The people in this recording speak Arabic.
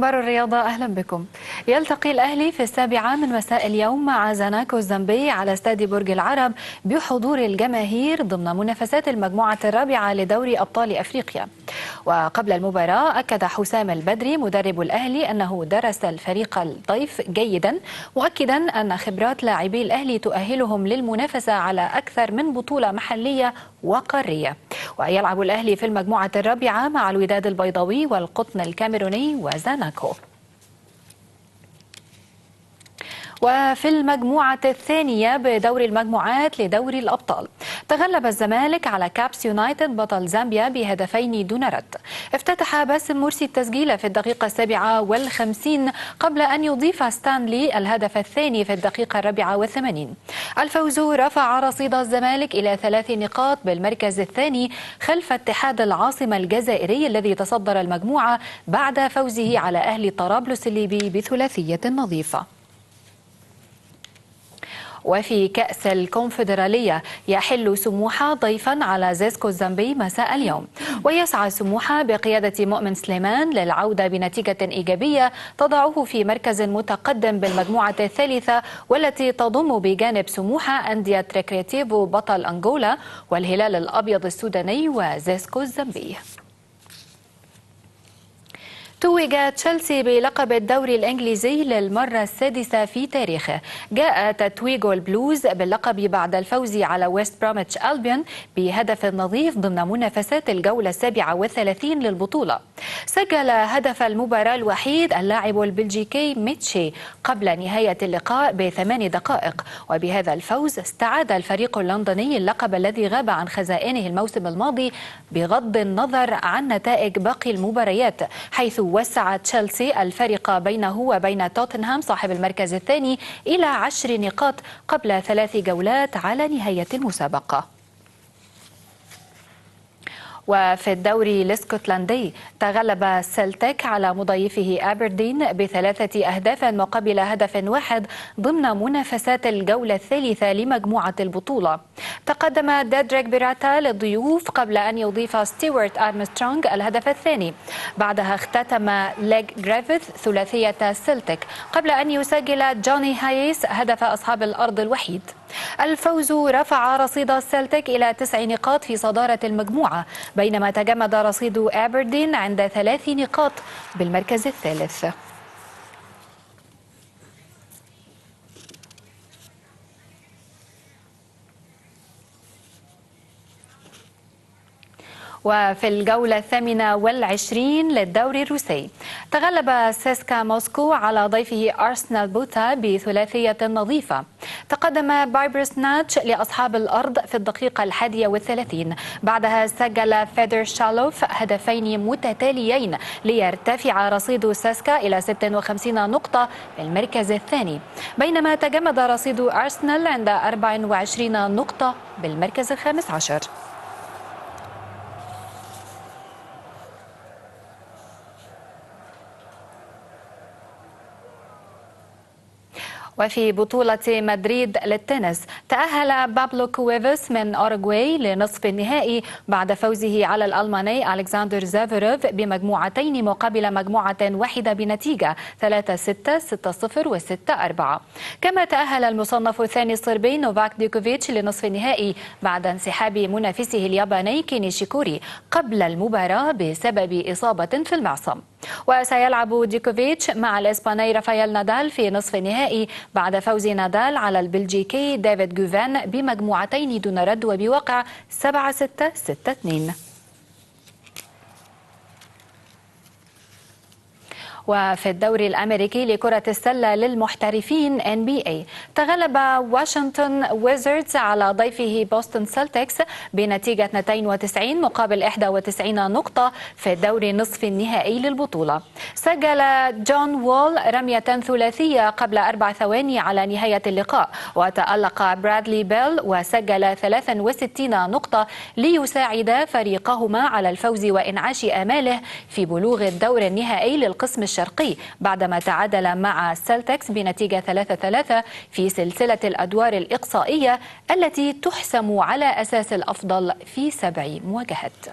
أخبار الرياضة، أهلا بكم. يلتقي الأهلي في 7 من مساء اليوم مع زاناكو الزامبي على استاد برج العرب بحضور الجماهير ضمن منافسات المجموعة الرابعة لدوري أبطال أفريقيا. وقبل المباراة أكد حسام البدري مدرب الأهلي أنه درس الفريق الضيف جيدا، مؤكدا أن خبرات لاعبي الأهلي تؤهلهم للمنافسة على أكثر من بطولة محلية وقارية. ويلعب الأهلي في المجموعة الرابعة مع الوداد البيضاوي والقطن الكاميروني وزاناكو. وفي المجموعة الثانية بدور المجموعات لدوري الأبطال تغلب الزمالك على كابس يونايتد بطل زامبيا بهدفين دون رد. افتتح باسم مرسي التسجيل في الدقيقة 57 قبل أن يضيف ستانلي الهدف الثاني في الدقيقة 84. الفوز رفع رصيد الزمالك إلى 3 نقاط بالمركز الثاني خلف اتحاد العاصمة الجزائري الذي تصدر المجموعة بعد فوزه على أهلي طرابلس الليبي بثلاثية نظيفة. وفي كأس الكونفدرالية يحل سموحة ضيفا على زيسكو الزامبي مساء اليوم، ويسعى سموحة بقيادة مؤمن سليمان للعودة بنتيجة إيجابية تضعه في مركز متقدم بالمجموعة الثالثة، والتي تضم بجانب سموحة أندية ريكريتيفو بطل أنغولا والهلال الأبيض السوداني وزيسكو الزامبي. توج تشيلسي بلقب الدوري الإنجليزي للمرة السادسة في تاريخه. جاء تتويج البلوز باللقب بعد الفوز على ويست بروميتش ألبيون بهدف نظيف ضمن منافسات الجولة 37 للبطولة. سجل هدف المباراة الوحيد اللاعب البلجيكي ميتشي قبل نهاية اللقاء ب8 دقائق، وبهذا الفوز استعاد الفريق اللندني اللقب الذي غاب عن خزائنه الموسم الماضي بغض النظر عن نتائج باقي المباريات، حيث وسع تشيلسي الفارق بينه وبين توتنهام صاحب المركز الثاني إلى 10 نقاط قبل 3 جولات على نهاية المسابقة. وفي الدوري الاسكتلندي تغلب سلتيك على مضيفه أبردين ب3 أهداف مقابل هدف واحد ضمن منافسات الجولة الثالثة لمجموعة البطولة. تقدم ديدريك بيراتا للضيوف قبل أن يضيف ستيوارت أرمسترونغ الهدف الثاني. بعدها اختتم ليغ جريفيث ثلاثية سلتيك قبل أن يسجل جوني هايس هدف أصحاب الأرض الوحيد. الفوز رفع رصيد سلتيك إلى 9 نقاط في صدارة المجموعة، بينما تجمد رصيد أبردين عند 3 نقاط بالمركز الثالث. وفي الجولة 28 للدوري الروسي تغلب سيسكا موسكو على ضيفه أرسنال بوتا بثلاثية نظيفة. تقدم بايبرس ناتش لأصحاب الأرض في الدقيقة 31. بعدها سجل فيدر شالوف هدفين متتاليين ليرتفع رصيد سيسكا إلى 56 نقطة في المركز الثاني، بينما تجمد رصيد أرسنال عند 24 نقطة بالمركز ال15. وفي بطولة مدريد للتنس تأهل بابلو كويفس من أوروغواي لنصف النهائي بعد فوزه على الألماني ألكسندر زافيروف بمجموعتين مقابل مجموعة واحدة بنتيجة 3-6 6-0 و6-4. كما تأهل المصنف الثاني الصربي نوفاك ديوكوفيتش لنصف النهائي بعد انسحاب منافسه الياباني كينيشيكوري قبل المباراة بسبب إصابة في المعصم. وسيلعب ديوكوفيتش مع الإسباني رافائيل نادال في نصف النهائي بعد فوز نادال على البلجيكي ديفيد جوفان بمجموعتين دون رد وبواقع 7-6 6-2. وفي الدوري الأمريكي لكرة السلة للمحترفين NBA تغلب واشنطن ويزردز على ضيفه بوستون سلتكس بنتيجة 92 مقابل 91 نقطة في الدوري نصف النهائي للبطولة. سجل جون وول رمية ثلاثية قبل 4 ثواني على نهاية اللقاء، وتألق برادلي بيل وسجل 63 نقطة ليساعد فريقهما على الفوز وإنعاش آماله في بلوغ الدور النهائي للقسم الشرقي بعدما تعادل مع سلتكس بنتيجة 3-3 في سلسلة الأدوار الإقصائية التي تحسم على أساس الأفضل في 7 مواجهات.